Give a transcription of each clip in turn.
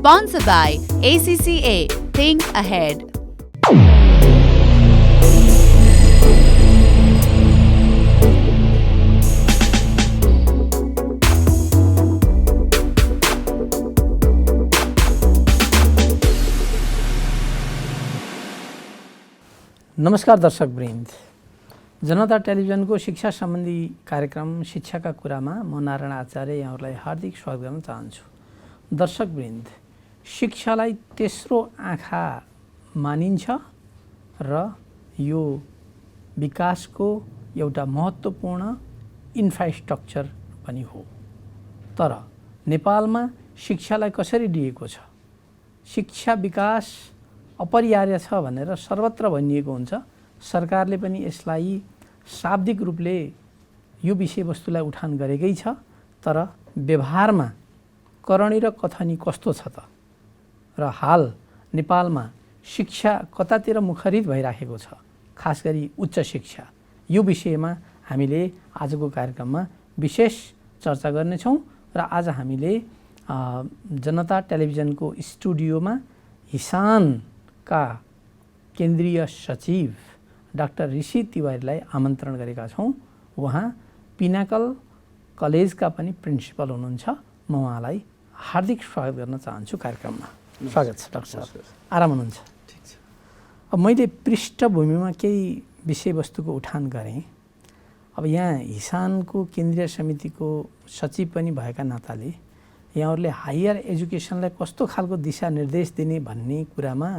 Sponsored by ACCA. Think ahead. नमस्कार दर्शक वृन्द, जनता टेलिभिजनको शिक्षा सम्बन्धी कार्यक्रम शिक्षाका कुरामा म नारायण आचार्य यहाँहरूलाई हार्दिक स्वागत गर्न चाहन्छु। दर्शक वृन्द, शिक्षालाई तेस्रो आँखा मानिन्छ र यो विकासको एउटा महत्त्वपूर्ण इन्फ्रास्ट्रक्चर पनि हो। तर नेपालमा शिक्षालाई कसरी लिएको छ, शिक्षा विकास अपरिहार्य छ भनेर सर्वत्र भनिएको हुन्छ। सरकारले पनि यसलाई शाब्दिक रूपले यो विषयवस्तुलाई उठान गरेकै छ, तर व्यवहारमा करणी र कथनी कस्तो छ त र हाल नेपालमा शिक्षा कतातिर मुखरित भइराखेको छ, खास गरी उच्च शिक्षा, यो विषयमा हामीले आजको कार्यक्रममा विशेष चर्चा गर्नेछौँ। र आज हामीले जनता टेलिभिजनको स्टुडियोमा हिसानका केन्द्रीय सचिव डाक्टर ऋषि तिवारीलाई आमन्त्रण गरेका छौँ। उहाँ पिनाकल कलेजका पनि प्रिन्सिपल हुनुहुन्छ। म उहाँलाई हार्दिक स्वागत गर्न चाहन्छु कार्यक्रममा। स्वागत छ डाक्टर साहब, आराम हुनुहुन्छ? ठिक छ। अब मैले पृष्ठभूमिमा केही विषयवस्तुको उठान गरेँ। अब यहाँ हिसानको केन्द्रीय समितिको सचिव पनि भएका नाताले यहाँहरूले हायर एजुकेसनलाई कस्तो खालको दिशानिर्देश दिने भन्ने कुरामा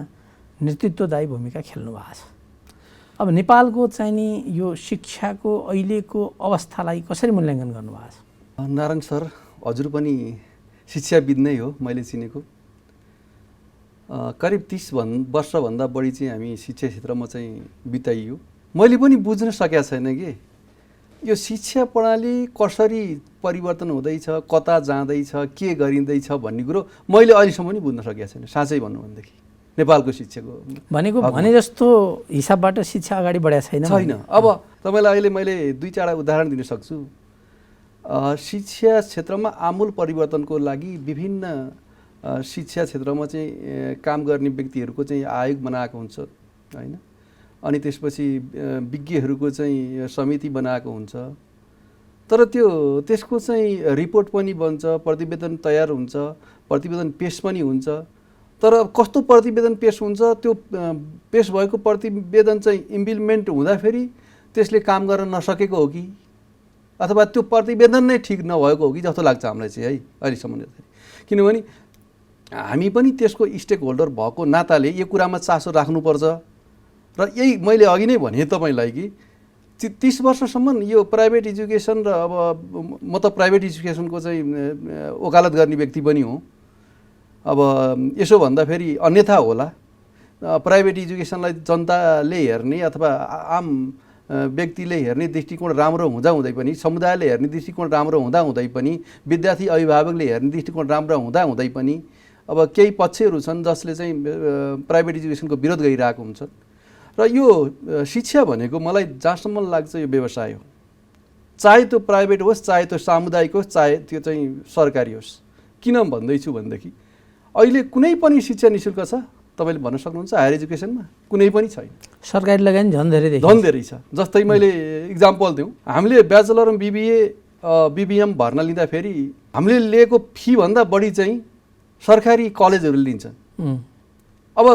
नेतृत्वदायी भूमिका खेल्नु भएको छ। अब नेपालको चाहिँ नि यो शिक्षाको अहिलेको अवस्थालाई कसरी मूल्याङ्कन गर्नुभएको छ? नारायण सर, हजुर पनि शिक्षाविद नै हो, मैले चिनेको। करिब 30 वर्षभन्दा बढी चाहिँ हामी शिक्षा क्षेत्रमा चाहिँ बिताइयो। मैले पनि बुझ्न सकेको छैन कि यो शिक्षा प्रणाली कसरी परिवर्तन हुँदैछ, कता जाँदैछ, के गरिँदैछ भन्ने कुरो मैले अहिलेसम्म पनि बुझ्न सकेको छैन। साँच्चै भन्नु भनेदेखि नेपालको शिक्षाको भनेको भने जस्तो हिसाबबाट शिक्षा अगाडि बढेको छैन। अब तपाईँलाई अहिले मैले 2-4 उदाहरण दिन सक्छु। शिक्षा क्षेत्रमा आमूल परिवर्तनको लागि विभिन्न शिक्षा क्षेत्रमा चाहिँ काम गर्ने व्यक्तिहरूको चाहिँ आयोग बनाएको हुन्छ हैन, अनि त्यसपछि विज्ञहरूको चाहिँ समिति बनाएको हुन्छ। तर त्यसको चाहिँ रिपोर्ट पनि बन्छ, प्रतिवेदन तयार हुन्छ, प्रतिवेदन पेश पनि हुन्छ। तर कस्तो प्रतिवेदन पेश हुन्छ, त्यो पेश भएको प्रतिवेदन चाहिँ इम्प्लिमेन्ट हुँदाखेरि त्यसले काम गर्न नसकेको हो कि अथवा त्यो प्रतिवेदन नै ठिक नभएको हो कि जस्तो लाग्छ हामीलाई चाहिँ है अहिलेसम्म। किनभने हामी पनि त्यसको स्टेक होल्डर भएको नाताले यो कुरामा चासो राख्नुपर्छ। र यही मैले अघि नै भने तपाईँलाई कि 30 वर्षसम्म यो प्राइभेट एजुकेसन र अब म त प्राइभेट एजुकेसनको चाहिँ वकालत गर्ने व्यक्ति पनि हो। अब यसो भन्दाखेरि अन्यथा होला, प्राइभेट एजुकेसनलाई जनताले हेर्ने अथवा आम व्यक्तिले हेर्ने दृष्टिकोण राम्रो हुँदाहुँदै पनि, समुदायले हेर्ने दृष्टिकोण राम्रो हुँदाहुँदै पनि, विद्यार्थी अभिभावकले हेर्ने दृष्टिकोण राम्रो हुँदाहुँदै पनि अब केही पक्षहरू छन् जसले चाहिँ प्राइभेट एजुकेसनको विरोध गरिरहेको हुन्छ। र यो शिक्षा भनेको मलाई जहाँसम्म लाग्छ यो व्यवसाय हो। चाहे त्यो प्राइभेट होस्, चाहे त्यो सामुदायिक होस्, चाहे त्यो चाहिँ सरकारी होस्। किन भन्दैछु भनेदेखि अहिले कुनै पनि शिक्षा निःशुल्क छ तपाईँले भन्न सक्नुहुन्छ? हायर एजुकेसनमा कुनै पनि छैन। सरकारी लगानी झन् धेरै छ। जस्तै मैले इक्जाम्पल दिउँ, हामीले ब्याचलर BBA BBM भर्ना लिँदाखेरि हामीले लिएको फीभन्दा बढी चाहिँ सरकारी कलेजहरूले लिन्छन्। अब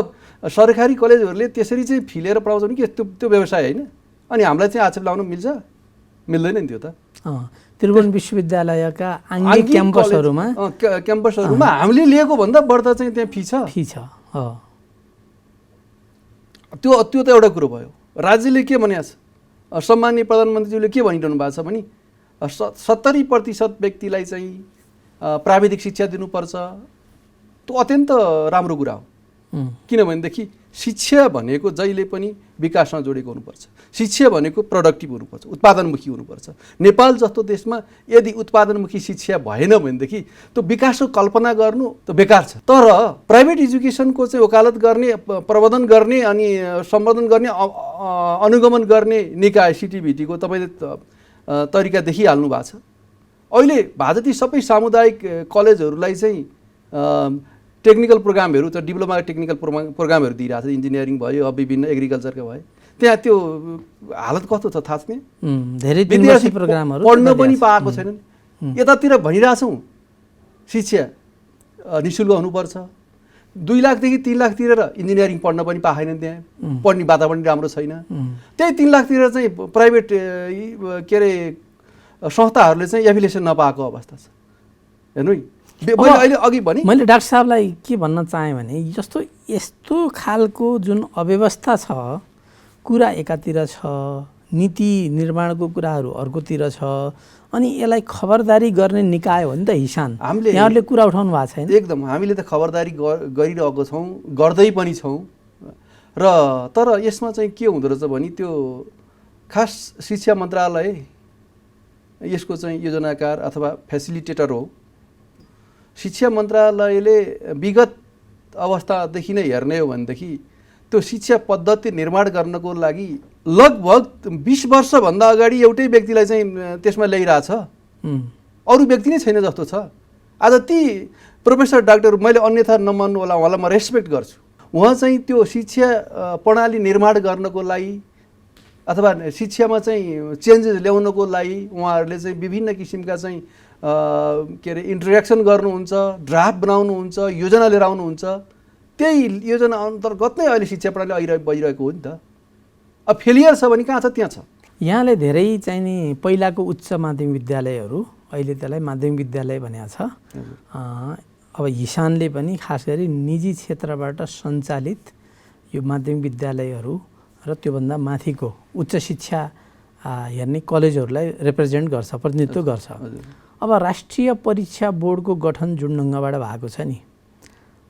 सरकारी कलेजहरूले त्यसरी चाहिँ फी लिएर पढाउँछ भने के त्यो व्यवसाय होइन? अनि हामीलाई चाहिँ आक्षेप लाउन मिल्छ? मिल्दैन नि त्यो त। त्रिभुवन विश्वविद्यालयका आङ्गिक क्याम्पसहरूमा हामीले लिएको भन्दा बढ्ता चाहिँ त्यहाँ फी छ। त्यो त एउटा कुरो भयो। राज्यले के भनेको छ, सम्माननीय प्रधानमन्त्रीज्यूले के भनिरहनु भएको छ भने 70% व्यक्तिलाई चाहिँ प्राविधिक शिक्षा दिनुपर्छ। त्यो अत्यन्त राम्रो कुरा हो। किनभनेदेखि शिक्षा भनेको जहिले पनि विकाससँग जोडेको हुनुपर्छ। शिक्षा भनेको प्रोडक्टिभ हुनुपर्छ, उत्पादनमुखी हुनुपर्छ। नेपाल जस्तो देशमा यदि उत्पादनमुखी शिक्षा भएन भनेदेखि त्यो विकासको कल्पना गर्नु त बेकार छ। तर प्राइभेट एजुकेसनको चाहिँ वकालत गर्ने, प्रबन्धन गर्ने अनि सम्बोधन गर्ने, अनुगमन गर्ने निकाय CTBT को तपाईँले तरिका देखिहाल्नु भएको छ। अहिले भाजती सबै सामुदायिक कलेजहरूलाई चाहिँ टेक्निकल प्रोग्रामहरू त डिप्लोमा टेक्निकल प्रोग्रामहरू दिइरहेको छ, इन्जिनियरिङ भयो, अब विभिन्न एग्रिकल्चरका भयो, त्यहाँ त्यो हालत कस्तो छ थाहा छैन। धेरै विद्यार्थी प्रोग्रामहरू पढ्न पनि पाएको छैनन्। यतातिर भनिरहेछौँ शिक्षा निःशुल्क हुनुपर्छ, 2 लाखदेखि 3 लाख तिरेर इन्जिनियरिङ पढ्न पनि पाएनन्, त्यहाँ पढ्ने वातावरण राम्रो छैन। त्यही 3 लाख तिरेर चाहिँ प्राइभेट के अरे संस्थाहरूले चाहिँ एफिलिएसन नपाएको अवस्था छ। हेर्नु मैले अहिले अघि भने मैले डाक्टर साहबलाई के भन्न चाहेँ भने यस्तो खालको जुन अव्यवस्था छ, कुरा एकातिर छ, नीति निर्माणको कुराहरू अर्कोतिर छ, अनि यसलाई खबरदारी गर्ने निकाय हो नि त हिसान। यहाँहरूले कुरा उठाउनु भएको छैन। एकदम हामीले त खबरदारी गरिरहेको छौँ, गर्दै पनि छौँ र तर यसमा चाहिँ के हुँदो रहेछ भने त्यो खास शिक्षा मन्त्रालय यसको चाहिँ योजनाकार अथवा फेसिलिटेटर हो। शिक्षा मन्त्रालयले विगत अवस्थादेखि नै हेर्ने हो भनेदेखि त्यो शिक्षा पद्धति निर्माण गर्नको लागि लगभग 20 वर्षभन्दा अगाडि एउटै व्यक्तिलाई चाहिँ त्यसमा ल्याइरहेछ, अरू व्यक्ति नै छैन जस्तो छ। आज ती प्रोफेसर डाक्टर, मैले अन्यथा नमान्नु होला, उहाँलाई म रेस्पेक्ट गर्छु, उहाँ चाहिँ त्यो शिक्षा प्रणाली निर्माण गर्नको लागि अथवा शिक्षामा चाहिँ चेन्जेस ल्याउनको लागि उहाँहरूले चाहिँ विभिन्न किसिमका चाहिँ के अरे इन्ट्रेक्सन गर्नुहुन्छ, ड्राफ्ट बनाउनुहुन्छ, योजना लिएर आउनुहुन्छ। त्यही योजना अन्तर्गत नै अहिले शिक्षा प्रणाली भइरहेको हो नि त। अब फेलियर छ भने कहाँ छ, त्यहाँ छ। यहाँले धेरै चाहिँ नि पहिलाको उच्च माध्यमिक विद्यालयहरू, अहिले त्यसलाई माध्यमिक विद्यालय भनेको छ। अब हिसानले पनि खास गरी निजी क्षेत्रबाट सञ्चालित यो माध्यमिक विद्यालयहरू र त्योभन्दा माथिको उच्च शिक्षा हेर्ने कलेजहरूलाई रिप्रेजेन्ट गर्छ, प्रतिनिधित्व गर्छ। अब राष्ट्रिय परीक्षा बोर्डको गठन जुन ढङ्गबाट भएको छ नि,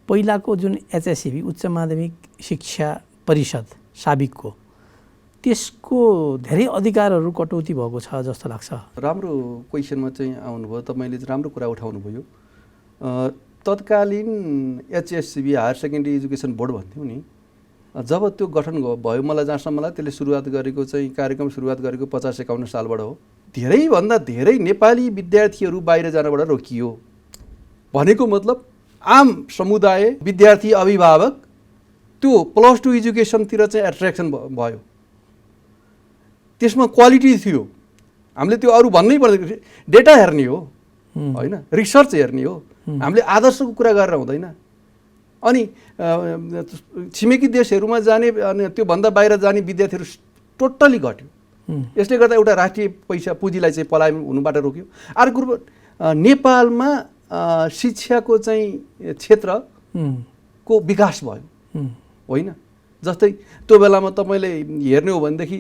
पहिलाको जुन एचएससिबी उच्च माध्यमिक शिक्षा परिषद साबिकको, त्यसको धेरै अधिकारहरू कटौती भएको छ जस्तो लाग्छ। राम्रो क्वेसनमा चाहिँ आउनुभयो, तपाईँले चाहिँ राम्रो कुरा उठाउनु भयो। तत्कालीन एचएससिबी हायर सेकेन्डरी एजुकेसन बोर्ड भन्थ्यौँ नि, जब त्यो गठन भयो, मलाई जहाँसम्म मलाई त्यसले सुरुवात गरेको चाहिँ कार्यक्रम सुरुवात गरेको 50-51 सालबाट हो। धेरैभन्दा धेरै नेपाली विद्यार्थीहरू बाहिर जानबाट रोकियो। भनेको मतलब आम समुदाय, विद्यार्थी, अभिभावक त्यो +2 एजुकेसनतिर चाहिँ एट्र्याक्सन भयो। त्यसमा क्वालिटी थियो, हामीले त्यो अरू भन्नै पर्दैन, डेटा हेर्ने हो होइन, रिसर्च हेर्ने हो, हामीले आदर्शको कुरा गरेर हुँदैन। अनि छिमेकी देशहरूमा जाने अनि त्योभन्दा बाहिर जाने विद्यार्थीहरू टोटल्ली घट्यो। यसले गर्दा एउटा राष्ट्रिय पैसा पुँजीलाई चाहिँ पलायन हुनुबाट रोक्यो। अर्को कुरो, नेपालमा शिक्षाको चाहिँ क्षेत्रको विकास भयो होइन। जस्तै त्यो बेलामा तपाईँले हेर्ने हो भनेदेखि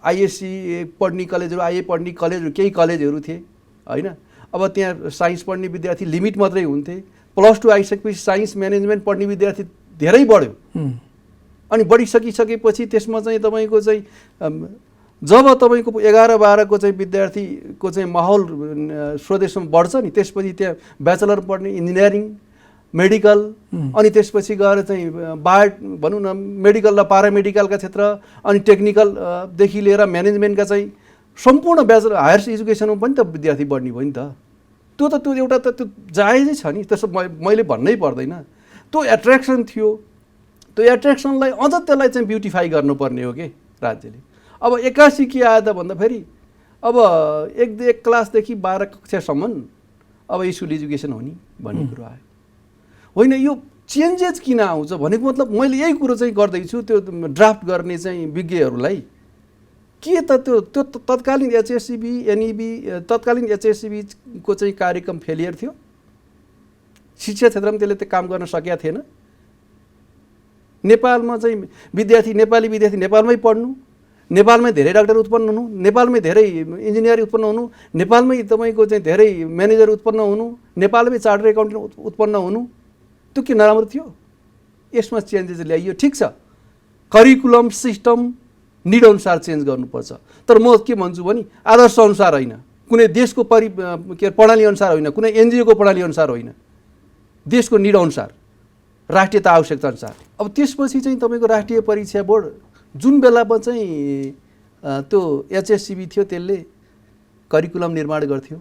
आइएससी पढ्ने कलेजहरू, आइए पढ्ने कलेजहरू, केही कलेजहरू थिए होइन। अब त्यहाँ साइन्स पढ्ने विद्यार्थी लिमिट मात्रै हुन्थे। +2 आइसकेपछि साइन्स म्यानेजमेन्ट पढ्ने विद्यार्थी धेरै बढ्यो। अनि बढिसकिसकेपछि त्यसमा चाहिँ तपाईँको चाहिँ जब तपाईँको 11-12को चाहिँ विद्यार्थीको चाहिँ माहौल स्वदेशमा बढ्छ नि, त्यसपछि त्यहाँ ब्याचलर पढ्ने, इन्जिनियरिङ, मेडिकल, अनि त्यसपछि गएर चाहिँ बायो भनौँ न, मेडिकल र पारामेडिकलका क्षेत्र, अनि टेक्निकलदेखि लिएर म्यानेजमेन्टका चाहिँ सम्पूर्ण ब्याचलर हायर एजुकेसनमा पनि त विद्यार्थी बढ्ने भयो नि त। त्यो त त्यो एउटा त त्यो जायजै छ नि, त्यसो मैले भन्नै पर्दैन। त्यो एट्र्याक्सन थियो, त्यो एट्र्याक्सनलाई अझ त्यसलाई चाहिँ ब्युटिफाई गर्नुपर्ने हो कि राज्यले। अब 81 के आयो त भन्दाखेरि अब 1 क्लासदेखि 12 कक्षासम्म अब स्कुल एजुकेसन हो नि भन्ने कुरो आयो होइन। यो चेन्जेस किन आउँछ भनेको मतलब मैले यही कुरो चाहिँ गर्दैछु, त्यो ड्राफ्ट गर्ने चाहिँ विज्ञहरूलाई के त त्यो तत्कालीन एचएससिबी एनइबी तत्कालीन एचएससिबीको चाहिँ कार्यक्रम फेलियर थियो। शिक्षा क्षेत्रमा त्यसले त्यो काम गर्न सकेका थिएन। नेपालमा चाहिँ नेपाली विद्यार्थी नेपालमै पढ्नु, नेपालमै धेरै डाक्टर उत्पन्न हुनु, नेपालमै धेरै इन्जिनियर उत्पन्न हुनु, नेपालमै तपाईँको चाहिँ धेरै म्यानेजर उत्पन्न हुनु, नेपालमै चार्टर्ड एकाउन्टेन्ट उत्पन्न हुनु, त्यो के नराम्रो थियो? यसमा चेन्जेस ल्याइयो, ठिक छ। करिकुलम सिस्टम निड अनुसार चेन्ज गर्नुपर्छ, तर म के भन्छु भने आदर्श अनुसार होइन, कुनै देशको प्रणाली अनुसार होइन, कुनै एनजिओको प्रणाली अनुसार होइन, देशको निड अनुसार, राष्ट्रियता आवश्यकता अनुसार। अब त्यसपछि चाहिँ तपाईँको राष्ट्रिय परीक्षा बोर्ड जुन बेलामा चाहिँ त्यो एचएससिबी थियो त्यसले करिकुलम निर्माण गर्थ्यो,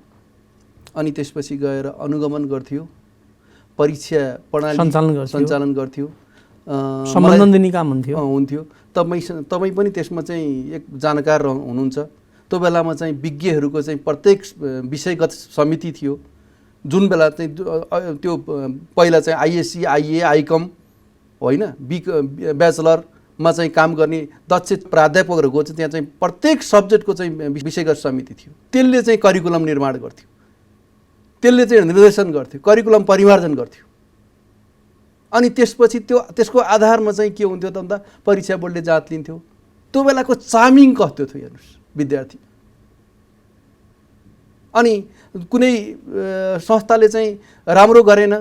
अनि त्यसपछि गएर अनुगमन गर्थ्यो, परीक्षा प्रणाली सञ्चालन गर्थ्यो, सम्बन्धन दिने काम हुन्थ्यो। तपाईँ पनि त्यसमा चाहिँ एक जानकार हुनुहुन्छ। त्यो बेलामा चाहिँ विज्ञहरूको चाहिँ प्रत्येक विषयगत समिति थियो, जुन बेला चाहिँ त्यो पहिला चाहिँ आइएससी, आइए, आइकम होइन, ब्याचलरमा चाहिँ काम गर्ने दक्ष प्राध्यापकहरूको चाहिँ त्यहाँ चाहिँ प्रत्येक सब्जेक्टको चाहिँ विषयगत समिति थियो। त्यसले चाहिँ करिकुलम निर्माण गर्थ्यो, त्यसले चाहिँ निर्देशन गर्थ्यो, करिकुलम परिमार्जन गर्थ्यो। अनि त्यसपछि त्यसको आधारमा चाहिँ के हुन्थ्यो त भन्दा परीक्षा बोर्डले जाँच लिन्थ्यो। त्यो बेलाको चार्मिङ कस्तो थियो हेर्नुहोस् विद्यार्थी। अनि कुनै संस्थाले चाहिँ राम्रो गरेन,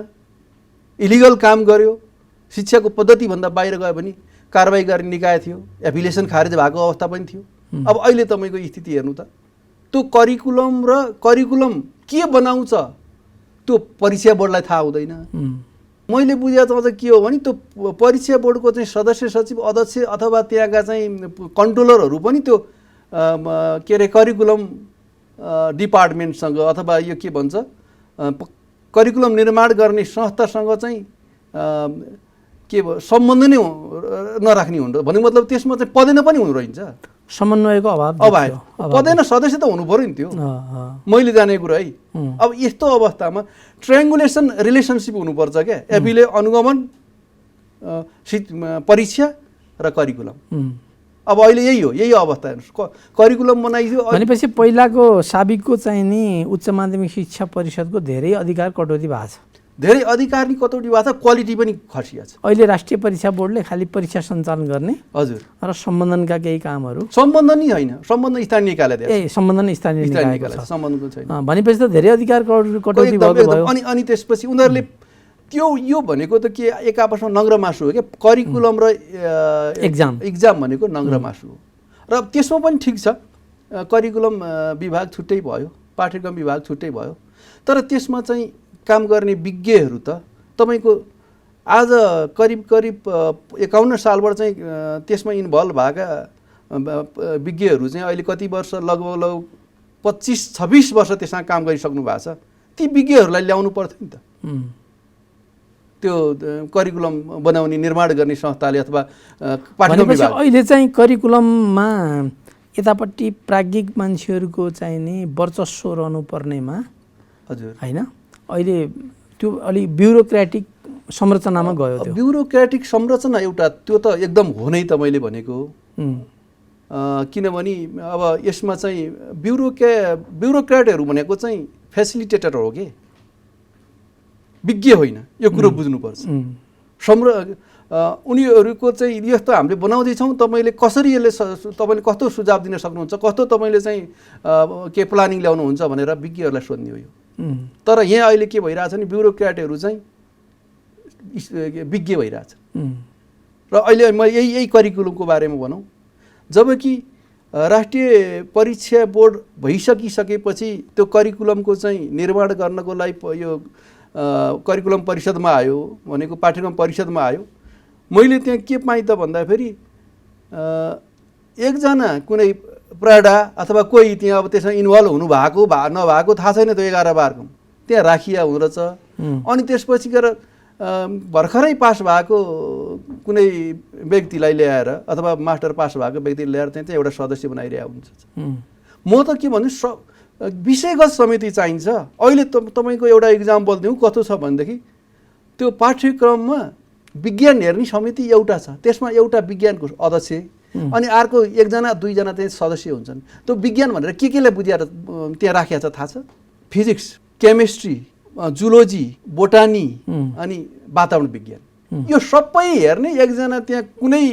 इलिगल काम गर्यो, शिक्षाको पद्धतिभन्दा बाहिर गयो भने कारबाही गर्ने निकाय थियो, एफिलिएसन खारेज भएको अवस्था पनि थियो। अब अहिले तपाईँको स्थिति हेर्नु त, त्यो करिकुलम के बनाउँछ त्यो परीक्षा बोर्डलाई थाहा हुँदैन। मैले बुझेको चाहिँ के हो भने त्यो परीक्षा बोर्डको चाहिँ सदस्य सचिव, अध्यक्ष अथवा त्यहाँका चाहिँ कन्ट्रोलरहरू पनि त्यो के अरे करिकुलम डिपार्टमेन्टसँग अथवा यो के भन्छ करिकुलम निर्माण गर्ने संस्थासँग चाहिँ के सम्बन्ध नै नराख्ने हुँदो भन्ने मतलब त्यसमा चाहिँ पदेन पनि हुनु रहन्छ, समन्वयको अभाव। पदेन सदस्य त हुनु पर्यो नि त्यो, मैले जानेको कुरा है। अब यस्तो अवस्थामा ट्रायङ्गुलेसन रिलेसनसिप हुनुपर्छ क्या, एफिले अनुगमन, परीक्षा र करिकुलम। अब अहिले यही अवस्था हेर्नुहोस्, करिकुलम बनाइयो भनेपछि पहिलाको साबिकको चाहिँ नि उच्च माध्यमिक शिक्षा परिषदको धेरै अधिकार कटौती भएको छ, धेरै अधिकार नि कटौती भएको छ, क्वालिटी पनि खसिया छ। अहिले राष्ट्रिय परीक्षा बोर्डले खालि परीक्षा सञ्चालन गर्ने हजुर र सम्बन्धनका केही कामहरू, सम्बन्धन नै होइन, सम्बन्धन स्थानीय निकायले दिन्छ, सम्बन्धन स्थानीय निकायको छ, सम्बन्धन छैन। भनेपछि त धेरै अधिकार कटौती भएको भयो। अनि त्यसपछि उनीहरूले यो भनेको त के एक आपसमा नङ्ग्र मासु हो क्या, करिकुलम र एक्जाम भनेको नङ्ग्र मासु हो। र त्यसमा पनि ठिक छ, करिकुलम विभाग छुट्टै भयो, पाठ्यक्रम विभाग छुट्टै भयो, तर त्यसमा चाहिँ काम गर्ने विज्ञहरू त तपाईँको आज करिब 51 सालबाट चाहिँ त्यसमा इन्भल्भ भएका विज्ञहरू चाहिँ अहिले कति वर्ष, लगभग 25-26 वर्ष त्यसमा काम गरिसक्नु भएको छ। ती विज्ञहरूलाई ल्याउनु पर्थ्यो नि त, त्यो करिकुलम बनाउने निर्माण गर्ने संस्थाले अथवा पाठ्यक्रम विभाग। अहिले चाहिँ करिकुलममा यतापट्टि प्राज्ञिक मान्छेहरूको चाहिँ नि वर्चस्व रहनुपर्नेमा हजुर होइन, अहिले त्यो अलिक ब्युरोक्रेटिक संरचनामा गयो। त्यो ब्युरोक्रेटिक संरचना एउटा त्यो त एकदम हो नै त मैले भनेको, किनभने अब यसमा चाहिँ ब्युरोक्रेटहरू भनेको चाहिँ फेसिलिटेटर हो कि विज्ञ होइन, यो कुरो बुझ्नुपर्छ। उनीहरूको चाहिँ यस्तो हामीले बनाउँदैछौँ, तपाईँले कसरी यसले तपाईँले कस्तो सुझाव दिन सक्नुहुन्छ, कस्तो तपाईँले चाहिँ के प्लानिङ ल्याउनुहुन्छ भनेर विज्ञहरूलाई सोध्ने हो यो। तर यहाँ अहिले के भइरहेछ नि, ब्युरोक्रेटहरू चाहिँ विज्ञ भइरहेछ। र अहिले म यही करिकुलमको बारेमा भनौँ, जबकि राष्ट्रिय परीक्षा बोर्ड भइसकिसकेपछि त्यो करिकुलमको चाहिँ निर्माण गर्नको लागि यो करिकुलम परिषदमा आयो भनेको पाठ्यक्रम परिषदमा आयो। मैले त्यहाँ के पाएँ त भन्दाखेरि एकजना कुनै प्राडा अथवा कोही त्यहाँ अब त्यसमा इन्भल्भ हुनु भएको नभएको थाहा छैन, त्यो 11-12 त्यहाँ राखिया हुँदो रहेछ। अनि त्यसपछि गएर भर्खरै पास भएको कुनै व्यक्तिलाई ल्याएर अथवा मास्टर पास भएको व्यक्तिलाई ल्याएर चाहिँ एउटा सदस्य बनाइरहेको हुन्छ। म त के भन्छु, विषयगत समिति चाहिन्छ। अहिले तपाईँको एउटा इक्जाम्पल दिउँ, कस्तो छ भनेदेखि त्यो पाठ्यक्रममा विज्ञान हेर्ने समिति एउटा छ, त्यसमा एउटा विज्ञानको अध्यक्ष अनि अर्को 1-2 चाहिँ सदस्य हुन्छन्। त्यो विज्ञान भनेर केलाई बुझाएर त्यहाँ राखेको छ थाहा छ? फिजिक्स, केमिस्ट्री, जुलोजी, बोटानी अनि वातावरण विज्ञान, यो सबै हेर्ने एकजना त्यहाँ कुनै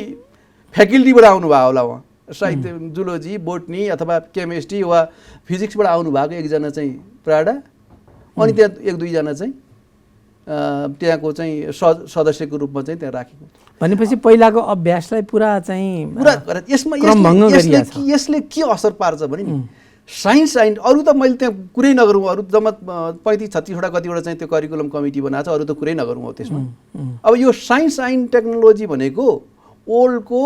फ्याकल्टीबाट आउनुभयो होला, उहाँ साहित्य जुलोजी, बोटनी अथवा केमिस्ट्री वा फिजिक्सबाट आउनुभएको एकजना चाहिँ प्राडा, अनि त्यहाँ 1-2 चाहिँ त्यहाँको चाहिँ सदस्यको रूपमा चाहिँ त्यहाँ राखेको। भनेपछि पहिलाको अभ्यासलाई पुरा यसमा यसले के असर पार्छ भने नि, साइन्स एन्ड अरू त मैले त्यहाँ कुरै नगरौँ, अरू जम्मा 35-36वटा कतिवटा चाहिँ त्यो करिकुलम कमिटी बनाएको छ, अरू त कुरै नगरौँ हो त्यसमा। अब यो साइन्स एन्ड टेक्नोलोजी भनेको ओल्डको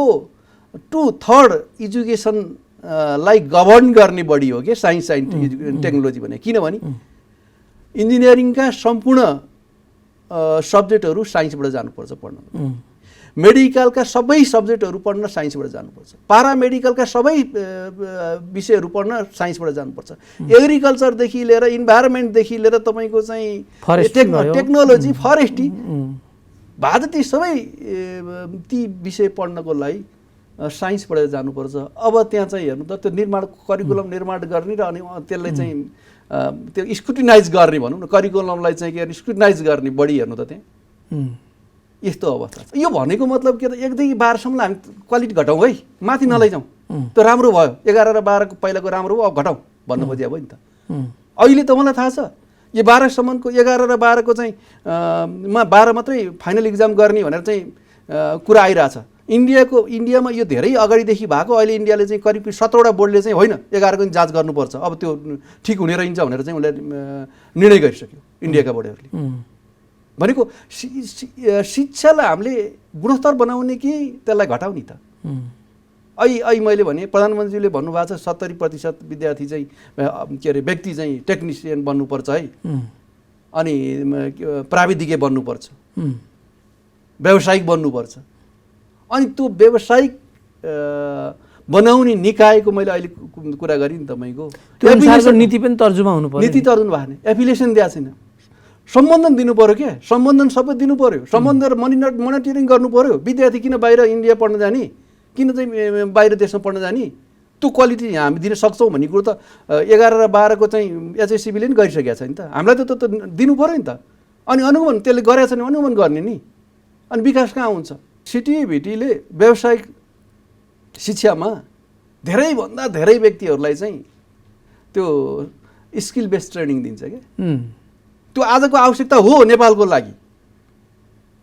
2/3 एजुकेसनलाई गभर्न गर्ने बडी हो कि साइन्स एन्ड टेक्नोलोजी भने। किनभने इन्जिनियरिङका सम्पूर्ण सब्जेक्टहरू साइन्सबाट जानुपर्छ पढ्न, मेडिकलका सबै सब्जेक्टहरू पढ्न साइन्सबाट जानुपर्छ, पारामेडिकलका सबै विषयहरू पढ्न साइन्सबाट जानुपर्छ, एग्रिकल्चरदेखि लिएर इन्भाइरोमेन्टदेखि लिएर तपाईँको चाहिँ टेक्नोलोजी फरेस्ट्री भारतीय सबै ती विषय पढ्नको लागि साइन्सबाट जानुपर्छ। अब त्यहाँ चाहिँ हेर्नु त त्यो करिकुलम निर्माण गर्ने र अनि त्यसलाई चाहिँ त्यो स्क्रुटिनाइज गर्ने भनौँ न, करिकुलमलाई चाहिँ के अरे स्क्रुटिनाइज गर्ने बढी हेर्नु त त्यहाँ यस्तो अवस्था छ। यो भनेको मतलब के त 1 देखि 12 सम्म हामी क्वालिटी घटाउँ है, माथि नलैजाउँ, त्यो राम्रो भयो 11 र 12 को पहिलाको राम्रो भयो अब घटाउँ भन्नु खोजे भयो नि त। अहिले त मलाई थाहा छ यो 12 सम्मको 11 र 12 को चाहिँ 12 मात्रै फाइनल इक्जाम गर्ने भनेर चाहिँ कुरा आइरहेछ। इन्डियामा यो धेरै अगाडिदेखि भएको, अहिले इन्डियाले चाहिँ करिब 17वटा बोर्डले चाहिँ होइन 11 को जाँच गर्नुपर्छ, अब त्यो ठिक हुने रहन्छ भनेर चाहिँ उसले निर्णय गरिसक्यो इन्डियाका बोर्डहरूले। भनेको शिक्षालाई हामीले गुणस्तर बनाउने कि त्यसलाई घटाउने त? अहिले मैले भने प्रधानमन्त्रीले भन्नुभएको छ 70% विद्यार्थी चाहिँ के अरे व्यक्ति चाहिँ टेक्निसियन बन्नुपर्छ है, अनि प्राविधिकीय बन्नुपर्छ, व्यावसायिक बन्नुपर्छ। अनि त्यो व्यावसायिक बनाउने निकायको मैले अहिले कुरा गरेँ नि तपाईँको, नीति पनि तर्जुमा हुनु पर्यो, नीति तर्जुमा भएको छैन, एफिलिएसन दिएको छैन, सम्बन्धन दिनु पर्यो क्या, सम्बन्धन सबै दिनु पर्यो, सम्बन्ध र मोनिटरिङ गर्नु पर्यो। विद्यार्थी किन बाहिर इन्डिया पढ्न जाने, किन चाहिँ बाहिर देशमा पढ्न जाने, त्यो क्वालिटी हामी दिन सक्छौँ भन्ने कुरो त 11 र 12 को चाहिँ एचएससीबीले नि गरिसकेको छ नि त, हामीलाई त दिनु पर्यो नि त। अनि अनुगमन त्यसले गरेको छ भने अनुगमन गर्ने नि, अनि विकास कहाँ हुन्छ? सिटिभिटीले व्यावसायिक शिक्षामा धेरैभन्दा धेरै व्यक्तिहरूलाई चाहिँ त्यो स्किल बेस्ड ट्रेनिङ दिन्छ क्या। त्यो आजको आवश्यकता हो नेपालको लागि,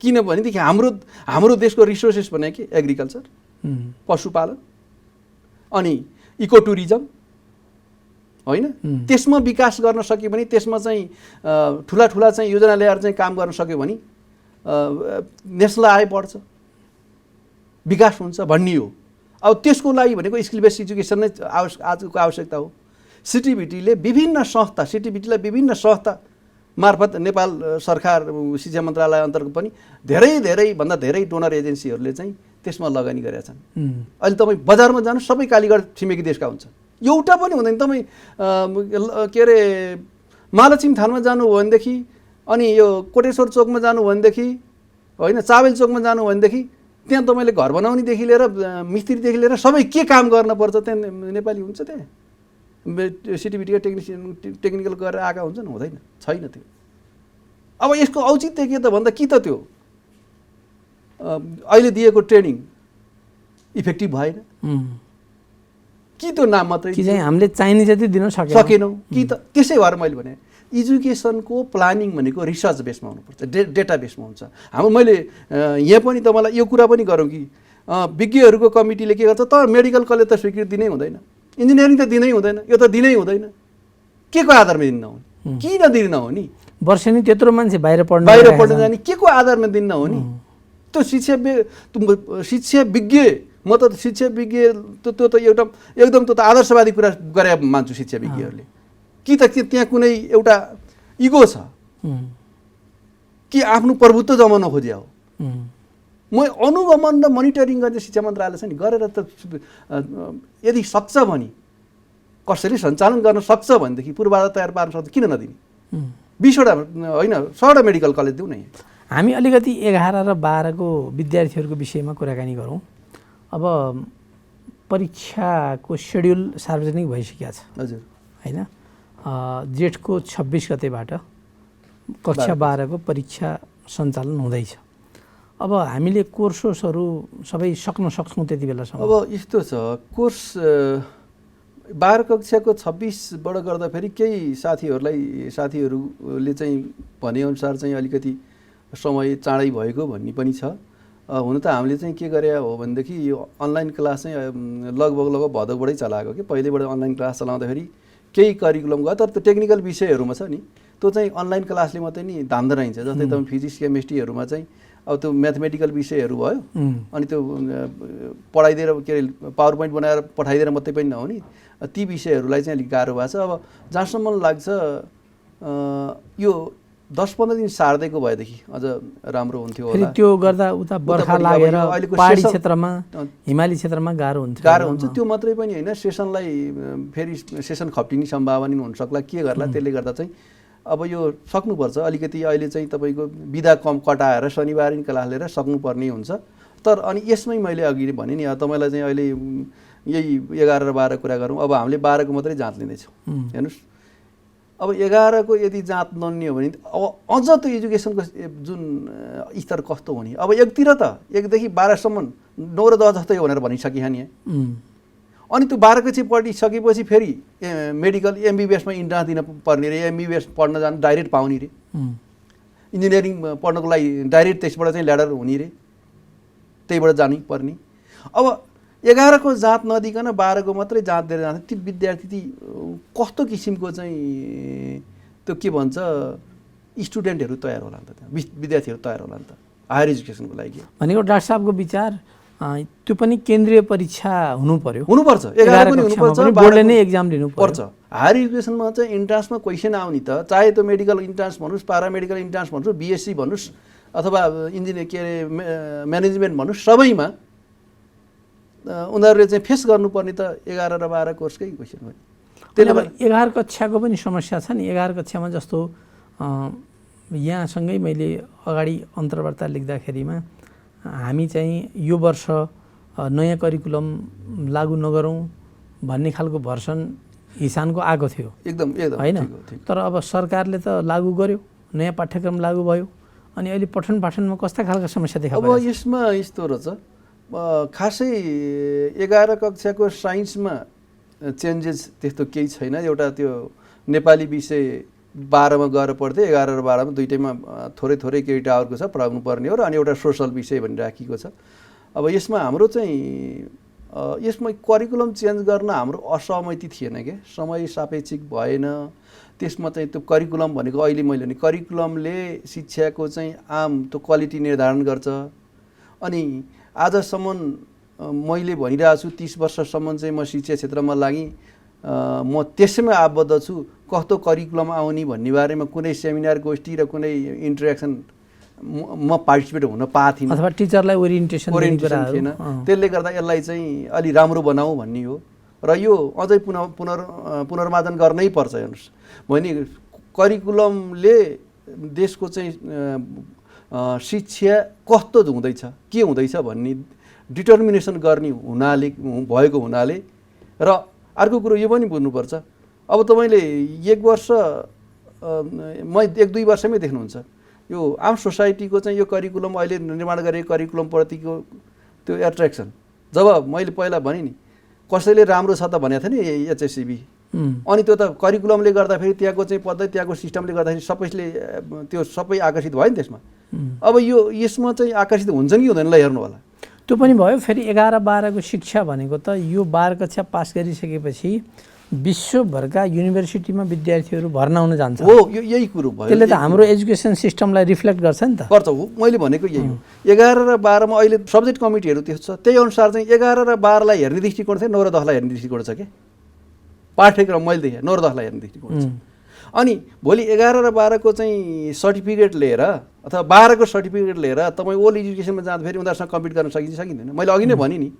किनभनेदेखि हाम्रो देशको रिसोर्सेस भने के एग्रिकल्चर, पशुपालन अनि इको टुरिज्म होइन, त्यसमा विकास गर्न सक्यो भने, त्यसमा चाहिँ ठुला चाहिँ योजना ल्याएर चाहिँ काम गर्न सक्यो भने नेसनल आय बढ्छ, विकास हुन्छ भन्ने हो। अब त्यसको लागि भनेको स्किल बेस्ड एजुकेसन नै आजको आवश्यकता हो। सिटिभिटीलाई विभिन्न संस्था मार्फत नेपाल सरकार शिक्षा मन्त्रालय अन्तर्गत पनि धेरैभन्दा धेरै डोनर एजेन्सीहरूले चाहिँ त्यसमा लगानी गरेका छन्। अहिले तपाईँ बजारमा जानु सबै कालीगढ छिमेकी देशका हुन्छ, एउटा पनि हुँदैन। तपाईँ के अरे महालक्ष्मी थानमा जानु हो भनेदेखि, अनि यो कोटेश्वर चोकमा जानु हो भनेदेखि होइन, चाबेल चोकमा जानु हो भनेदेखि त्यहाँ तपाईँले घर बनाउनेदेखि लिएर मिस्त्रीदेखि लिएर सबै के काम गर्नुपर्छ त्यहाँ नेपाली हुन्छ। त्यहाँ सिटिभिटीका टेक्निकल गरेर आएका हुन्छन्, हुँदैन, छैन त्यो। अब यसको औचित्य के त भन्दा कि त त्यो अहिले दिएको ट्रेनिङ इफेक्टिभ भएन कि त्यो नाम मात्रै कि चाहिँ हामीले चाहिने जति दिन सकेनौँ कि त? त्यसै भएर मैले भने एजुकेसनको प्लानिङ भनेको रिसर्च बेसमा हुनुपर्छ, डेटा बेसमा हुन्छ। मैले यहाँ पनि तपाईँलाई यो कुरा पनि गरौँ कि विज्ञहरूको कमिटीले के गर्छ त, मेडिकल कलेज त स्वीकृति दिनै हुँदैन, इन्जिनियरिङ त दिनै हुँदैन, यो त दिनै हुँदैन, के को आधारमा दिन नहुने, किन दिन नहुने? वर्षेनी त्यत्रो मान्छे बाहिर पढ्न जाने के को आधारमा दिन नहुने? त्यो शिक्षा विज्ञ, म त शिक्षा विज्ञ त्यो त एकदम त्यो त आदर्शवादी कुरा गरे मान्छु शिक्षा विज्ञहरूले। कि त त्यहाँ कुनै एउटा इगो छ कि आफ्नो प्रभुत्व जमाउन खोज्या हो? म अनुगमन र मोनिटरिङ गर्ने शिक्षा मन्त्रालय छ नि, गरेर त यदि सक्छ भने, कसरी सञ्चालन गर्न सक्छ भनेदेखि पूर्वाधार तयार पार्न सक्छ, किन नदिने? 20वटा होइन 100वटा मेडिकल कलेज दिउँ न। हामी अलिकति 11 र 12 को विद्यार्थीहरूको विषयमा कुराकानी गरौँ। अब परीक्षाको सेड्युल सार्वजनिक भइसकेको छ हजुर होइन, जेठको 26 गतेबाट कक्षा 12 को परीक्षा सञ्चालन हुँदैछ। अब हामीले कोर्सहरू सबै सक्न सक्छौँ त्यति बेलासम्म? अब यस्तो छ, कोर्स 12 कक्षाको 26बाट गर्दाखेरि केही साथीहरूले चाहिँ भनेअनुसार चाहिँ अलिकति समय चाँडै भएको भन्ने पनि छ। हुन त हामीले चाहिँ के गरे हो भनेदेखि यो अनलाइन क्लास चाहिँ लगभग भदौबाटै चलाएको कि, पहिलेबाट अनलाइन क्लास चलाउँदाखेरि केही करिकुलम गयो, तर त्यो टेक्निकल विषयहरूमा छ नि, त्यो चाहिँ अनलाइन क्लासले मात्रै नि धान्दा रहन्छ। जस्तै तपाईँ फिजिक्स केमिस्ट्रीहरूमा चाहिँ अब त्यो म्याथमेटिकल विषयहरू भयो, अनि त्यो पढाइदिएर के अरे पावर पोइन्ट बनाएर पठाइदिएर मात्रै पनि नहुने, ती विषयहरूलाई चाहिँ अलिक गाह्रो भएको छ। अब जहाँसम्म लाग्छ यो 10-15 दिन सार्दैको भएदेखि अझ राम्रो हुन्थ्यो फेरि होला। त्यो गर्दा उता बर्खा उतापट्टि अब लागेर यो अहिलेको पहाडी सेसन- क्षेत्रमा हिमाली क्षेत्रमा गाह्रो हुन्छ गाह्रो हुन्छ। त्यो मात्रै पनि होइन, सेसनलाई फेरि सेसन खप्टिने सम्भावना पनि हुनसक्ला। के गर्ला, त्यसले गर्दा चाहिँ अब यो सक्नुपर्छ अलिकति। अहिले चाहिँ तपाईँको बिदा कम कटाएर शनिबार नै क्लास लिएर सक्नुपर्ने हुन्छ। तर अनि यसमै मैले अघि भने नि तपाईँलाई चाहिँ अहिले यही 11 र 12 कुरा गरौँ। अब हामीले 12 को मात्रै जाँच लिँदैछौँ। हेर्नुहोस्, अब 11 को यदि जाँच नलिने हो भने अब अझ त्यो एजुकेसनको जुन स्तर कस्तो हुने। अब एकतिर त 1 देखि 12 सम्म 9 र 10 जस्तै भनेर भनिसकिहाल्यो नि। अनि त्यो 12 कक्षा पढिसकेपछि फेरि मेडिकल MBBSमा इन्ट्रान्स दिन पर्ने रे, MBBS पढ्न जानु डाइरेक्ट पाउने रे, इन्जिनियरिङ पढ्नको लागि डाइरेक्ट त्यसबाट चाहिँ ल्याडर हुने रे, त्यहीबाट जानै पर्ने। अब 11 को जाँच नदिकन 12 को मात्रै जाँच दिएर जान्छ। ती विद्यार्थी ती कस्तो किसिमको चाहिँ त्यो के भन्छ स्टुडेन्टहरू तयार होला नि त, त्यहाँ विद्यार्थीहरू तयार होला नि त हायर एजुकेसनको लागि। भनेको डाक्टर साहबको विचार त्यो पनि केन्द्रीय परीक्षा हुनु पर्यो, हुनुपर्छ। 11 पनि हुनुपर्छ, बोर्डले नै एक्जाम लिनु पर्छ। हायर एजुकेसनमा चाहिँ इन्ट्रान्समा क्वेसन आउने त, चाहे त्यो मेडिकल इन्ट्रान्स भन्नुहोस्, पारामेडिकल इन्ट्रान्स भन्नुहोस्, BSc भन्नुहोस् अथवा इन्जिनियर के अरे म्यानेजमेन्ट भन्नुहोस्, सबैमा उनीहरूले चाहिँ फेस गर्नुपर्ने त 11 र 12 कोर्सकै क्वेसन हो। त्यसले गर्दा 11 कक्षाको पनि समस्या छ नि। 11 कक्षामा जस्तो यहाँसँगै मैले अगाडि अन्तर्वार्ता लेख्दाखेरिमा हामी चाहिँ यो वर्ष नयाँ करिकुलम लागू नगरौँ भन्ने खालको भर्सन हिसानको आएको थियो एकदम होइन। तर अब सरकारले त लागू गर्यो, नयाँ पाठ्यक्रम लागू भयो। अनि अहिले पठन पाठनमा कस्ता खालका समस्या देखा अब यसमा यस्तो रहेछ, खासै 11 कक्षाको साइन्समा चेन्जेस त्यस्तो केही छैन। एउटा त्यो नेपाली विषय 12 मा गएर पढ्थे, 11 र 12 मा दुइटैमा थोरै थोरै क्रेडिट आवरको छ, पढाउनु पर्ने हो। र अनि एउटा सोसल विषय भनेर राखिएको छ। अब यसमा हाम्रो चाहिँ यसमा करिकुलम चेन्ज गर्न हाम्रो असहमति थिएन के, समय सापेक्षिक भएन। त्यसमा चाहिँ त्यो करिकुलम भनेको अहिले मैले भने करिकुलमले शिक्षाको चाहिँ आम त्यो क्वालिटी निर्धारण गर्छ। अनि आजसम्म मैले भनिरहेको छु 30 वर्षसम्म चाहिँ म शिक्षा क्षेत्रमा लागि म त्यसैमा आबद्ध छु। कस्तो करिकुलम आउने भन्ने बारेमा कुनै सेमिनार गोष्ठी र कुनै इन्टरेक्सन म पार्टिसिपेट हुन पाएको थिइनँ, अथवा टिचरलाई ओरिएन्टेसन थिएन। त्यसले गर्दा यसलाई चाहिँ अलि राम्रो बनाऊ भन्ने हो। र यो अझै पुनर्मार्जन गर्नै पर्छ। हेर्नुहोस्, भने करिकुलमले देशको चाहिँ शिक्षा कस्तो हुँदैछ, के हुँदैछ भन्ने डिटर्मिनेसन गर्ने हुनाले भएको हुनाले। र अर्को कुरो यो पनि बुझ्नुपर्छ, अब तपाईँले 1 वर्ष 1-2 वर्षमै देख्नुहुन्छ यो आम सोसाइटीको चाहिँ यो करिकुलम अहिले निर्माण गरेको करिकुलमप्रतिको त्यो एट्र्याक्सन। जब मैले पहिला भने नि कसैले राम्रो छ त भनेको थिएँ नि HSCB, अनि त्यो त करिकुलमले गर्दाखेरि त्यहाँको चाहिँ पद्धति, त्यहाँको सिस्टमले गर्दाखेरि सबैले त्यो सबै आकर्षित भयो नि त्यसमा। अब यो यसमा चाहिँ आकर्षित हुन्छ कि हुँदैन ल हेर्नु होला। त्यो पनि भयो। फेरि 11-12 को शिक्षा भनेको त यो 12 कक्षा पास गरिसकेपछि विश्वभरका युनिभर्सिटीमा विद्यार्थीहरू भर्ना हुन जान्छ हो। यो यही कुरो भयो। त्यसले त हाम्रो एजुकेसन सिस्टमलाई रिफ्लेक्ट गर्छ नि त। गर्छ हो, मैले भनेको यही हो। 11 र 12 मा अहिले सब्जेक्ट कमिटीहरू त्यस्तो छ, त्यही अनुसार चाहिँ 11 र 12 लाई हेर्ने दृष्टिकोण चाहिँ 9 र 10 लाई हेर्ने दृष्टिकोण छ के पाठ्यक्रम। मैले देखेँ 9 र 10 लाई हेर्ने दृष्टिकोण छ। अनि भोलि 11 र 12 को चाहिँ सर्टिफिकेट लिएर अथवा 12 को सर्टिफिकेट लिएर तपाईँ ओल्ड एजुकेसनमा जाँदाखेरि उनीहरूसँग कम्पिट गर्न सकिन्छ सकिँदैन। मैले अघि नै भने नि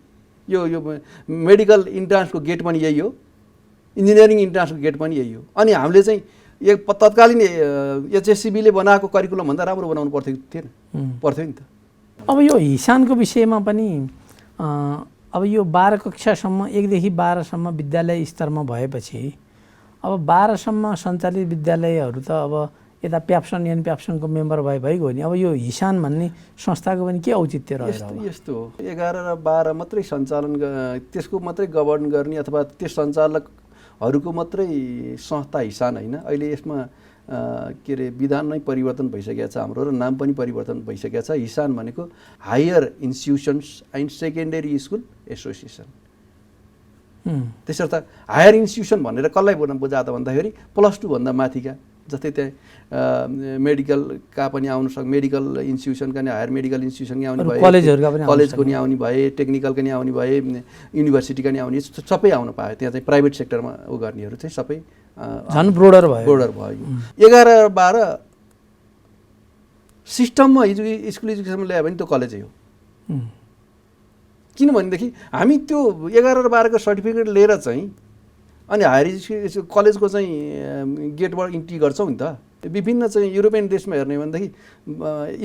यो मेडिकल इन्ट्रान्सको गेट पनि यही हो, इन्जिनियरिङ इन्ट्रान्सको गेट पनि यही हो। अनि हामीले चाहिँ एक तत्कालीन HSCBले बनाएको करिकुलम भन्दा राम्रो बनाउनु पर्थ्यो नि त। अब यो हिसानको विषयमा पनि अब यो 12 कक्षासम्म 1 देखि 12 सम्म विद्यालय स्तरमा भएपछि अब 12 सम्म सञ्चालित विद्यालयहरू त अब यता प्याप्सन एनप्याप्सनको मेम्बर भइगयो नि। अब यो हिसान भन्ने संस्थाको पनि के औचित्य रहेछ? यस्तो हो, 11 र 12 मात्रै सञ्चालन त्यसको मात्रै गभर्न गर्ने अथवा त्यस सञ्चालकहरूको मात्रै संस्था हिसान होइन। अहिले यसमा के अरे विधान नै परिवर्तन भइसकेको छ हाम्रो, र नाम पनि परिवर्तन भइसकेको छ। हिसान भनेको higher institutions and secondary school association. त्यसर्थ हायर इन्स्टिट्युसन भनेर कसलाई बुझाएको त भन्दाखेरि +2 भन्दा माथिका, जस्तै त्यहाँ मेडिकलका पनि आउन सक्छ, मेडिकल इन्स्टिट्युसनका नि हायर मेडिकल इन्स्टिट्युसनका आउने भए, कलेजको नि आउने भए, टेक्निकलका नि आउने भए, युनिभर्सिटीका नि आउने, सबै आउन पायो। त्यहाँ चाहिँ प्राइभेट सेक्टरमा उ गर्नेहरू चाहिँ सबै झन् ब्रोडर भयो। 11 र 12 सिस्टममा स्कुल एजुकेसनमा ल्यायो भने त्यो कलेजै हो। किनभनेदेखि हामी त्यो 11 र 12 को सर्टिफिकेट लिएर चाहिँ अनि हायर एजुकेसन कलेजको चाहिँ गेटबाट इन्ट्री गर्छौँ नि त। विभिन्न चाहिँ युरोपियन देशमा हेर्ने हो भनेदेखि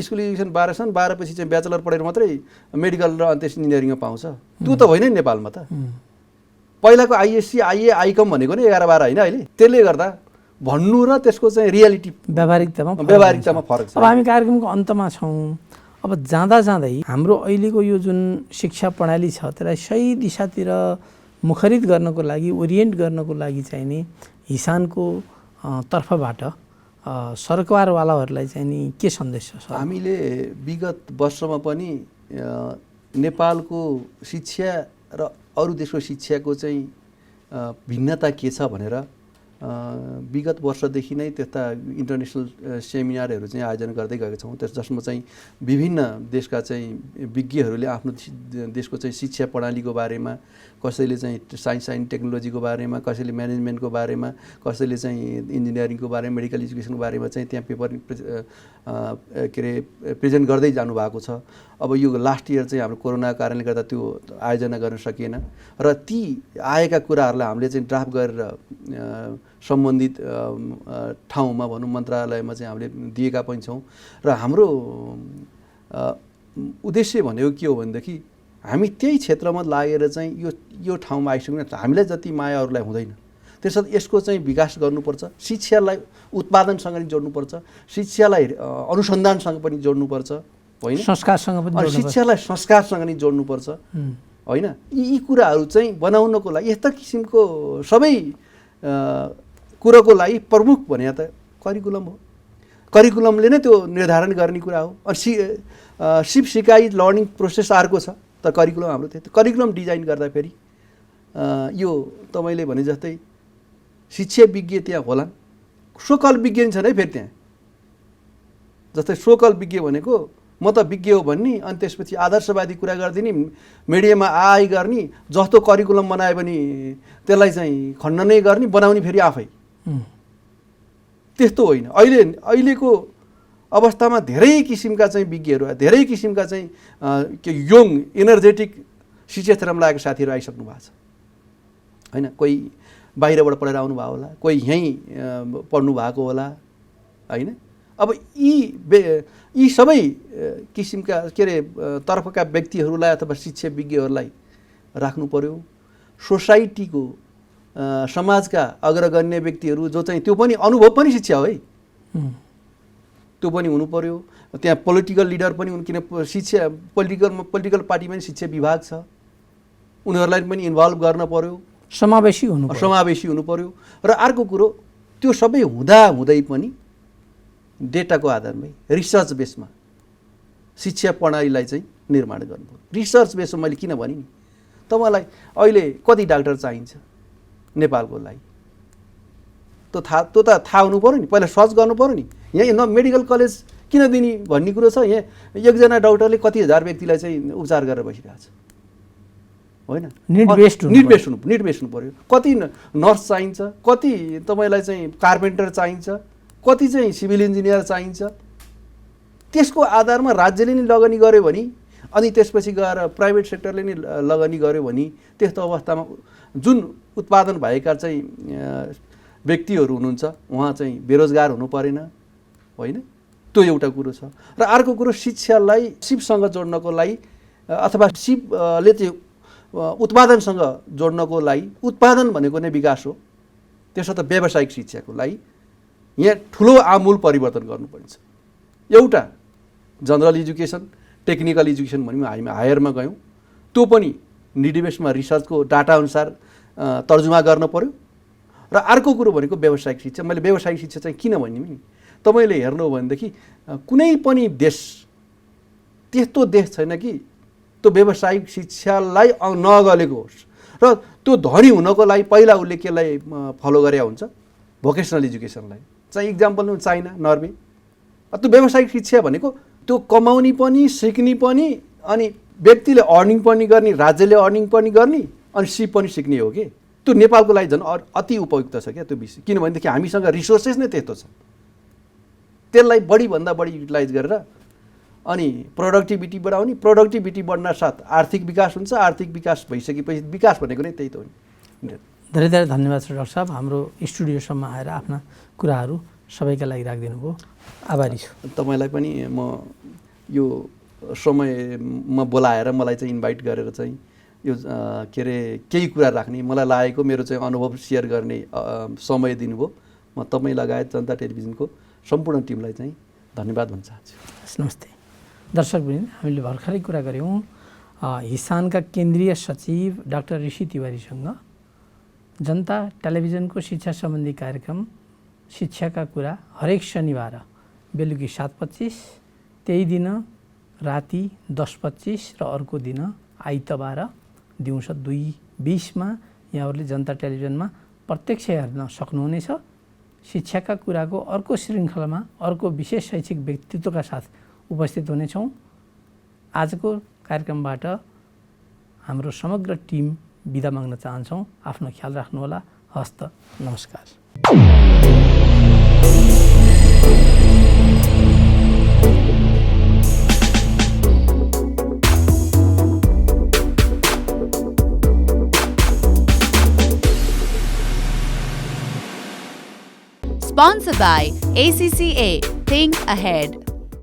स्कुल एजुकेसन 12 छन्, 12 पछि चाहिँ ब्याचलर पढेर मात्रै मेडिकल र अन्त इन्जिनियरिङमा पाउँछ। त्यो त होइन नि नेपालमा त। पहिलाको आइएससी आइए आइकम भनेको नि 11 12 होइन अहिले। त्यसले गर्दा भन्नु र त्यसको चाहिँ रियालिटी व्यावहारिकतामा फरक छ। अब हामी कार्यक्रमको अन्तमा छौँ। अब जाँदा जाँदै हाम्रो अहिलेको यो जुन शिक्षा प्रणाली छ त्यसलाई सही दिशातिर मुखरित गर्नको लागि, ओरिएन्ट गर्नको लागि चाहिँ नि हिसानको तर्फबाट सरकारवालाहरूलाई चाहिँ नि के सन्देश छ? हामीले विगत वर्षमा पनि नेपालको शिक्षा र अरू देशको शिक्षाको चाहिँ भिन्नता के छ भनेर विगत वर्षदेखि नै त्यस्ता इन्टरनेसनल सेमिनारहरू चाहिँ आयोजना गर्दै गएका छौँ। जसमा चाहिँ विभिन्न देशका चाहिँ विज्ञहरूले आफ्नो देशको चाहिँ शिक्षा प्रणालीको बारेमा, कसैले चाहिँ साइन्स एन्ड टेक्नोलोजीको बारेमा, कसैले म्यानेजमेन्टको बारेमा, कसैले चाहिँ इन्जिनियरिङको बारेमा, मेडिकल एजुकेसनको बारेमा चाहिँ त्यहाँ पेपर के अरे प्रेजेन्ट गर्दै जानुभएको छ। अब यो लास्ट इयर चाहिँ हाम्रो कोरोनाको कारणले गर्दा त्यो आयोजना गर्न सकिएन र ती आएका कुराहरूलाई हामीले चाहिँ ड्राफ्ट गरेर सम्बन्धित ठाउँमा भनौँ मन्त्रालयमा चाहिँ हामीले दिएका पनि छौँ। र हाम्रो उद्देश्य भनेको के हो भनेदेखि हामी त्यही क्षेत्रमा लागेर चाहिँ यो ठाउँमा आइसक्यौँ। हामीलाई जति माया अरूलाई हुँदैन, त्यसर्थ यसको चाहिँ विकास गर्नुपर्छ। शिक्षालाई उत्पादनसँग पनि जोड्नुपर्छ, शिक्षालाई अनुसन्धानसँग पनि जोड्नुपर्छ, होइन, संस्कारसँग पनि, शिक्षालाई संस्कारसँग पनि जोड्नुपर्छ, होइन। यी कुराहरू चाहिँ बनाउनको लागि यस्ता किसिमको सबै कुराको लागि प्रमुख भने त करिकुलम हो। करिकुलमले नै त्यो निर्धारण गर्ने कुरा हो। अनि सिप सिकाइ लर्निङ प्रोसेस अर्को छ, तर करिकुलम हाम्रो त्यही। करिकुलम डिजाइन गर्दाखेरि यो तपाईँले भने जस्तै शिक्षा विज्ञ त्यहाँ होलान्, सोकल विज्ञ छैन है फेरि त्यहाँ। जस्तै सोकल विज्ञ भनेको म त विज्ञ हो भन्ने, अनि त्यसपछि आदर्शवादी कुरा गरिदिने, मिडियामा आइ गर्ने, जस्तो करिकुलम बनायो भने त्यसलाई चाहिँ खण्डनै गर्ने, बनाउने फेरि आफै। त्यस्तो होइन। अहिलेको अवस्थामा धेरै किसिमका चाहिँ विज्ञहरू, धेरै किसिमका चाहिँ यङ एनर्जेटिक शिक्षा क्षेत्रमा लागेको साथीहरू आइसक्नु भएको छ, होइन। कोही बाहिरबाट पढेर आउनुभयो होला, कोही यहीँ पढ्नु भएको होला, होइन। अब यी सबै किसिमका के अरे तर्फका व्यक्तिहरूलाई अथवा शिक्षा विज्ञहरूलाई राख्नु पर्यो। सोसाइटीको समाजका अग्रगण्य व्यक्तिहरू जो चाहिँ त्यो पनि अनुभव पनि शिक्षा हो है, त्यो पनि हुनु पर्यो। त्यहाँ पोलिटिकल लिडर पनि हुन्, किन शिक्षा पोलिटिकल पार्टीमा पनि शिक्षा विभाग छ, उनीहरूलाई पनि इन्भल्भ गर्न पर्यो, समावेशी हुनु पर्यो। र अर्को कुरो, त्यो सबै हुँदै पनि डेटाको आधारमै रिसर्च बेसमा शिक्षा प्रणालीलाई चाहिँ निर्माण गर्नु पर्यो। रिसर्च बेसमा मैले किन भने नि, तपाईँलाई अहिले कति डाक्टर चाहिन्छ नेपालको लागि त्यो त थाहा हुनु पर्यो नि, पहिला सर्च गर्नु पर्यो नि। यहाँ मेडिकल कलेज किन दिने भन्ने कुरो छ। यहाँ एकजना डाक्टरले कति हजार व्यक्तिलाई चाहिँ उपचार गरेर बसिरहेको छ, होइन। निड बेस्ड हुनु पर्यो। कति नर्स चाहिन्छ, कति तपाईँलाई चाहिँ कार्पेन्टर चाहिन्छ, कति चाहिँ सिभिल इन्जिनियर चाहिन्छ। त्यसको आधारमा राज्यले नि लगानी गर्यो भने, अनि त्यसपछि गएर प्राइभेट सेक्टरले नि लगानी गर्यो भने, त्यस्तो अवस्थामा जुन उत्पादन भएका चाहिँ व्यक्तिहरू हुनुहुन्छ उहाँ चाहिँ बेरोजगार हुनु परेन, होइन। त्यो एउटा कुरो छ। र अर्को कुरो, शिक्षालाई सिपसँग जोड्नको लागि अथवा सिपले चाहिँ उत्पादनसँग जोड्नको लागि, उत्पादन भनेको नै विकास हो, त्यसर्थ व्यावसायिक शिक्षाको लागि यहाँ ठुलो आमूल परिवर्तन गर्नुपर्छ। एउटा जनरल एजुकेसन, टेक्निकल एजुकेसन भन्यौँ, हामी हायरमा गयौँ, त्यो पनि निडी बेसमा रिसर्चको डाटा अनुसार तर्जुमा गर्न पर्यो। र अर्को कुरो भनेको व्यावसायिक शिक्षा। मैले व्यावसायिक शिक्षा चाहिँ किन भन्ने नि, तपाईँले हेर्नु हो भनेदेखि कुनै पनि देश त्यस्तो देश छैन कि त्यो व्यावसायिक शिक्षालाई नगलेको होस्। र त्यो धनी हुनको लागि पहिला उसले केलाई फलो गरे हुन्छ, भोकेसनल एजुकेसनलाई। चाहिँ इक्जाम्पल चाइना, नर्वे। त्यो व्यावसायिक शिक्षा भनेको त्यो कमाउने पनि, सिक्ने पनि, अनि व्यक्तिले अर्निङ पनि गर्ने, राज्यले अर्निङ पनि गर्ने, अनि सिप पनि सिक्ने हो कि। त्यो नेपालको लागि झन् अति उपयुक्त छ क्या त्यो विषय। किनभनेदेखि हामीसँग रिसोर्सेस नै त्यस्तो छ, त्यसलाई बढीभन्दा बढी युटिलाइज गरेर अनि प्रोडक्टिभिटी बढाउने, प्रोडक्टिभिटी बढ्न साथ आर्थिक विकास हुन्छ, आर्थिक विकास भइसकेपछि विकास भनेको नै त्यही त हो नि। धेरै धेरै धन्यवाद छ डाक्टर साहब, हाम्रो स्टुडियोसम्म आएर आफ्ना कुराहरू सबैका लागि राखिदिनु भयो, आभारी छु। तपाईँलाई पनि म यो समयमा बोलाएर मलाई चाहिँ इन्भाइट गरेर चाहिँ यो के अरे केही कुरा राख्ने, मलाई लागेको मेरो चाहिँ अनुभव सेयर गर्ने समय दिनुभयो। म तपाईँ लगायत जनता टेलिभिजनको सम्पूर्ण टिमलाई चाहिँ धन्यवाद भन्न चाहन्छु। नमस्ते दर्शकवृन्द, हामीले भर्खरै कुरा गऱ्यौँ हिसानका केन्द्रीय सचिव डाक्टर ऋषि तिवारीसँग। जनता टेलिभिजनको शिक्षा सम्बन्धी कार्यक्रम शिक्षाका कुरा हरेक शनिबार बेलुकी 7:25, त्यही दिन राति 10:25 र अर्को दिन आइतबार दिउँसो 2:20मा यहाँहरूले जनता टेलिभिजनमा प्रत्यक्ष हेर्न सक्नुहुनेछ। शिक्षाका कुराको अर्को श्रृङ्खलामा अर्को विशेष शैक्षिक व्यक्तित्वका साथ उपस्थित हुनेछौँ। आजको कार्यक्रमबाट हाम्रो समग्र टिम बिदा माग्न चाहन्छौँ। आफ्नो ख्याल राख्नुहोला। हस्त नमस्कार। Sponsored by ACCA. Think Ahead.